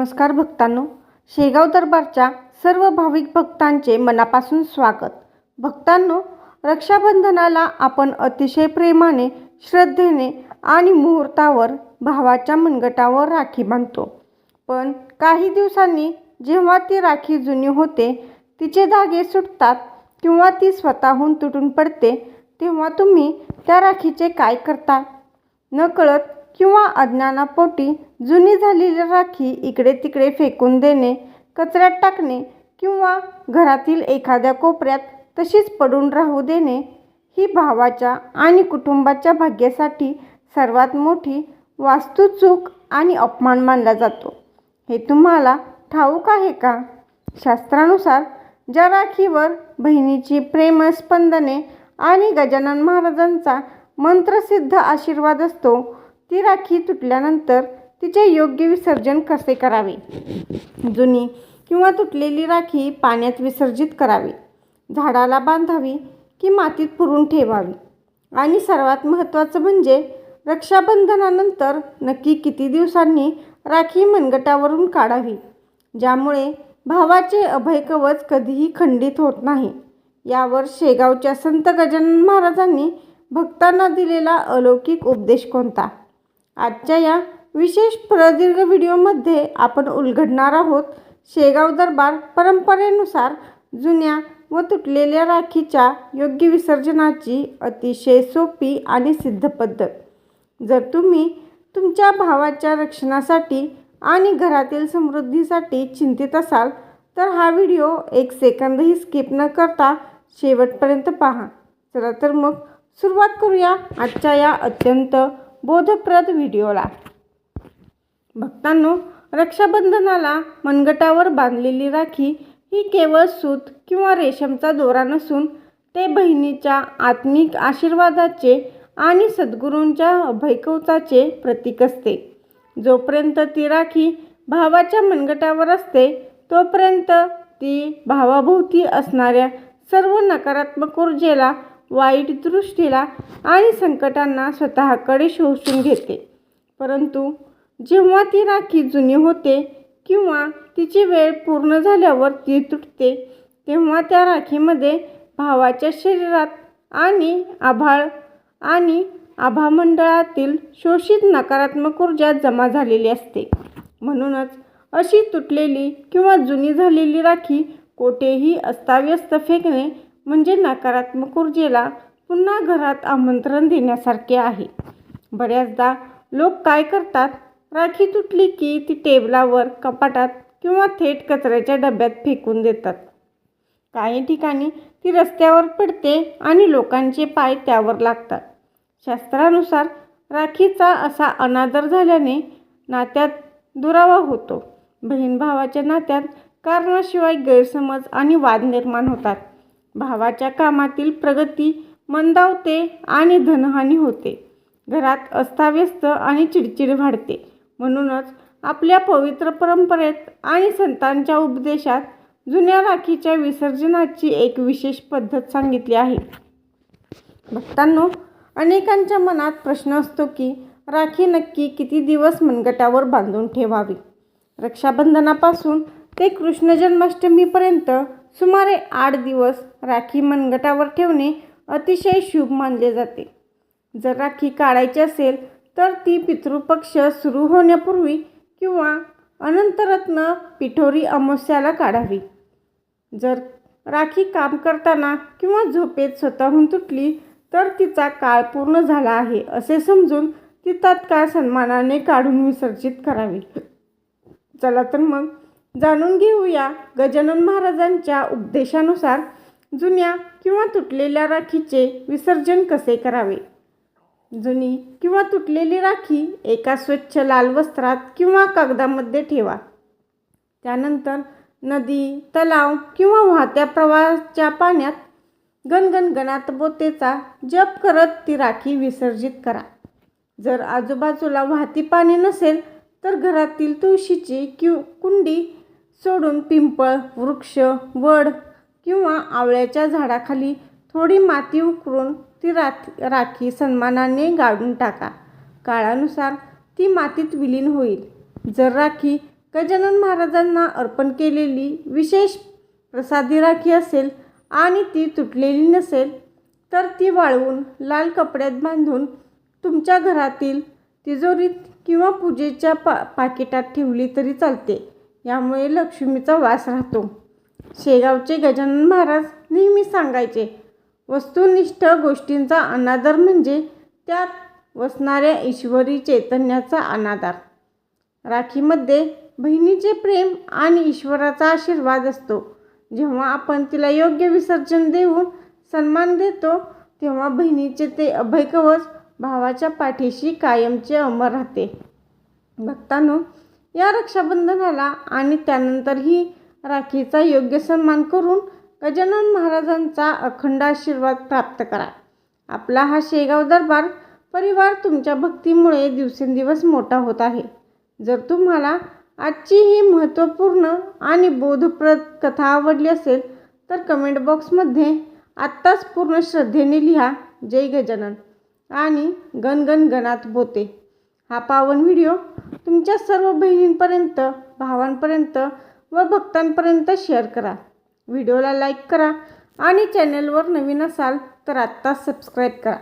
नमस्कार भक्तांनो, शेगाव दरबारच्या सर्व भाविक भक्तांचे मनापासून स्वागत. भक्तांनो, रक्षाबंधनाला आपण अतिशय प्रेमाने, श्रद्धेने आणि मुहूर्तावर भावाच्या मनगटावर राखी बांधतो. पण काही दिवसांनी जेव्हा ती राखी जुनी होते, तिचे धागे सुटतात किंवा ती स्वतःहून तुटून पडते, तेव्हा तुम्ही त्या राखीचे काय करता? नकळत किंवा अज्ञानापोटी जुनी झालेली राखी इकडे तिकडे फेकून देणे, कचऱ्यात टाकणे किंवा घरातील एखाद्या कोपऱ्यात तशीच पडून राहू देणे ही भावाच्या आणि कुटुंबाच्या भाग्यासाठी सर्वात मोठी वास्तुचूक आणि अपमान मानला जातो. हे तुम्हाला ठाऊक आहे का? शास्त्रानुसार ज्या राखीवर बहिणीची प्रेमस्पंदने आणि गजानन महाराजांचा मंत्रसिद्ध आशीर्वाद असतो, ती राखी तुटल्यानंतर तिचे योग्य विसर्जन कसे करावे? जुनी किंवा तुटलेली राखी पाण्यात विसर्जित करावी, झाडाला बांधावी की मातीत पुरून ठेवावी? आणि सर्वात महत्त्वाचं म्हणजे रक्षाबंधनानंतर नक्की किती दिवसांनी राखी मनगटावरून काढावी, ज्यामुळे भावाचे अभयकवच कधीही खंडित होत नाही? यावर शेगावच्या संत गजानन महाराजांनी भक्तांना दिलेला अलौकिक उपदेश कोणता? आजच्या या विशेष प्रदीर्घ व्हिडिओमध्ये आपण उलगडणार आहोत शेगाव दरबार परंपरेनुसार जुन्या व तुटलेल्या राखीच्या योग्य विसर्जनाची अतिशय सोपी आणि सिद्ध पद्धत. जर तुम्ही तुमच्या भावाच्या रक्षणासाठी आणि घरातील समृद्धीसाठी चिंतित असाल तर हा व्हिडिओ एक सेकंदही स्किप न करता शेवटपर्यंत पहा. चला तर मग सुरुवात करूया आजच्या या अत्यंत बोधप्रद व्हिडिओला. भक्तांनो, रक्षाबंधनाला मनगटावर बांधलेली राखी ही केवळ सूत किंवा रेशमचा दोरा नसून ते बहिणीच्या आत्मिक आशीर्वादाचे आणि सद्गुरूंच्या अभयकवचाचे प्रतीक असते. जोपर्यंत ती राखी भावाच्या मनगटावर असते तोपर्यंत ती भावाभोवती असणाऱ्या सर्व नकारात्मक ऊर्जेला, वाईट दृष्टीला आणि संकटांना स्वतःकडे शोषून घेते. परंतु जेव्हा ती राखी जुनी होते किंवा तिची वेळ पूर्ण झाल्यावर ती तुटते, तेव्हा त्या राखीमध्ये भावाच्या शरीरात आणि आभामंडळातील शोषित नकारात्मक ऊर्जा जमा झालेली असते. म्हणूनच अशी तुटलेली किंवा जुनी झालेली राखी कोठेही अस्ताव्यस्त फेकणे म्हणजे नकारात्मक ऊर्जेला पुन्हा घरात आमंत्रण देण्यासारखे आहे. बऱ्याचदा लोक काय करतात, राखी तुटली की ती टेबलावर, कपाटात किंवा थेट कचऱ्याच्या डब्यात फेकून देतात. काही ठिकाणी ती रस्त्यावर पडते आणि लोकांचे पाय त्यावर लागतात. शास्त्रानुसार राखीचा असा अनादर झाल्याने नात्यात दुरावा होतो. बहीण भावाच्या नात्यात कारणाशिवाय गैरसमज आणि वाद निर्माण होतात. भावाच्या कामातील प्रगती मंदावते आणि धनहानी होते. घरात अस्ताव्यस्त आणि चिडचिड वाढते. म्हणूनच आपल्या पवित्र परंपरेत आणि संतांच्या उपदेशात जुन्या राखीच्या विसर्जनाची एक विशेष पद्धत सांगितली आहे. भक्तांनो, अनेकांच्या मनात प्रश्न असतो की राखी नक्की किती दिवस मनगटावर बांधून ठेवावी? रक्षाबंधनापासून ते कृष्ण जन्माष्टमीपर्यंत सुमारे 8 दिवस राखी मनगटावर ठेवणे अतिशय शुभ मानले जाते. जर राखी काढायची असेल तर ती पितृपक्ष सुरू होण्यापूर्वी किंवा अनंतरत्न पिठोरी अमावस्याला काढावी. जर राखी काम करताना किंवा झोपेत स्वतःहून तुटली तर तिचा काळ पूर्ण झाला आहे असे समजून ती तात्काळ सन्मानाने काढून विसर्जित करावी. चला तर मग जाणून घेऊया गजानन महाराजांच्या उपदेशानुसार जुन्या किंवा तुटलेल्या राखीचे विसर्जन कसे करावे. जुनी किंवा तुटलेली राखी एका स्वच्छ लाल वस्त्रात किंवा कागदामध्ये ठेवा. त्यानंतर नदी, तलाव किंवा वाहत्या प्रवाहाच्या पाण्यात गणगण गणात बोतेचा जप करत ती राखी विसर्जित करा. जर आजूबाजूला वाहती पाणी नसेल तर घरातील तुळशीची कुंडी सोडून पिंपळ, वृक्ष, वड किंवा आवळ्याच्या झाडाखाली थोडी माती उकरून ती राखी सन्मानाने गाडून टाका. काळानुसार ती मातीत विलीन होईल. जर राखी गजानन महाराजांना अर्पण केलेली विशेष प्रसादी राखी असेल आणि ती तुटलेली नसेल तर ती वाळवून लाल कपड्यात बांधून तुमच्या घरातील तिजोरीत किंवा पूजेच्या पाकिटात ठेवली तरी चालते. यामुळे लक्ष्मीचा वास राहतो. शेगावचे गजानन महाराज नेहमी सांगायचे, वस्तुनिष्ठ गोष्टींचा अनादर म्हणजे त्यात वसणाऱ्या ईश्वरी चैतन्याचा अनादर. राखीमध्ये बहिणीचे प्रेम आणि ईश्वराचा आशीर्वाद असतो. जेव्हा आपण तिला योग्य विसर्जन देऊन सन्मान देतो तेव्हा बहिणीचे ते अभयकवच भावाच्या पाठीशी कायमचे अमर राहते. भक्तांनो, या रक्षाबंधनाला आणि त्यानंतरही राखीचा योग्य सन्मान करून गजानन महाराजांचा अखंड आशीर्वाद प्राप्त करा. आपला हा शेगाव दरबार परिवार तुमच्या भक्तीमुळे दिवसेंदिवस मोठा होत आहे. जर तुम्हाला आजची ही महत्त्वपूर्ण आणि बोधप्रद कथा आवडली असेल तर कमेंट बॉक्समध्ये आत्ताच पूर्ण श्रद्धेने लिहा जय गजानन आणि गणगण गणात बोते. हा पावन व्हिडिओ तुमच्या सर्व बहिणींपर्यंत, भावांपर्यंत व भक्तांपर्यंत शेअर करा. व्हिडिओला लाईक करा आणि चॅनलवर नवीन असाल तर आत्ताच सबस्क्राईब करा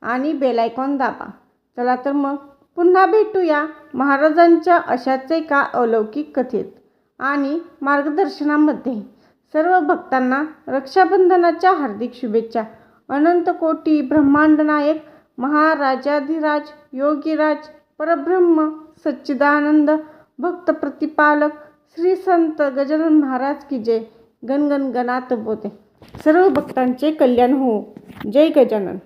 आणि बेल आयकॉन दाबा. चला तर मग पुन्हा भेटूया महाराजांच्या अशाच एका अलौकिक कथेत आणि मार्गदर्शनामध्ये. सर्व भक्तांना रक्षाबंधनाच्या हार्दिक शुभेच्छा. अनंत कोटी ब्रह्मांड नायक महाराजाधिराज योगीराज परब्रह्म सच्चिदानंद भक्त प्रतिपालक श्री संत गजानन महाराज की जय. गणगण गणात बोते. सर्व भक्तांचे कल्याण हो. जय गजानन.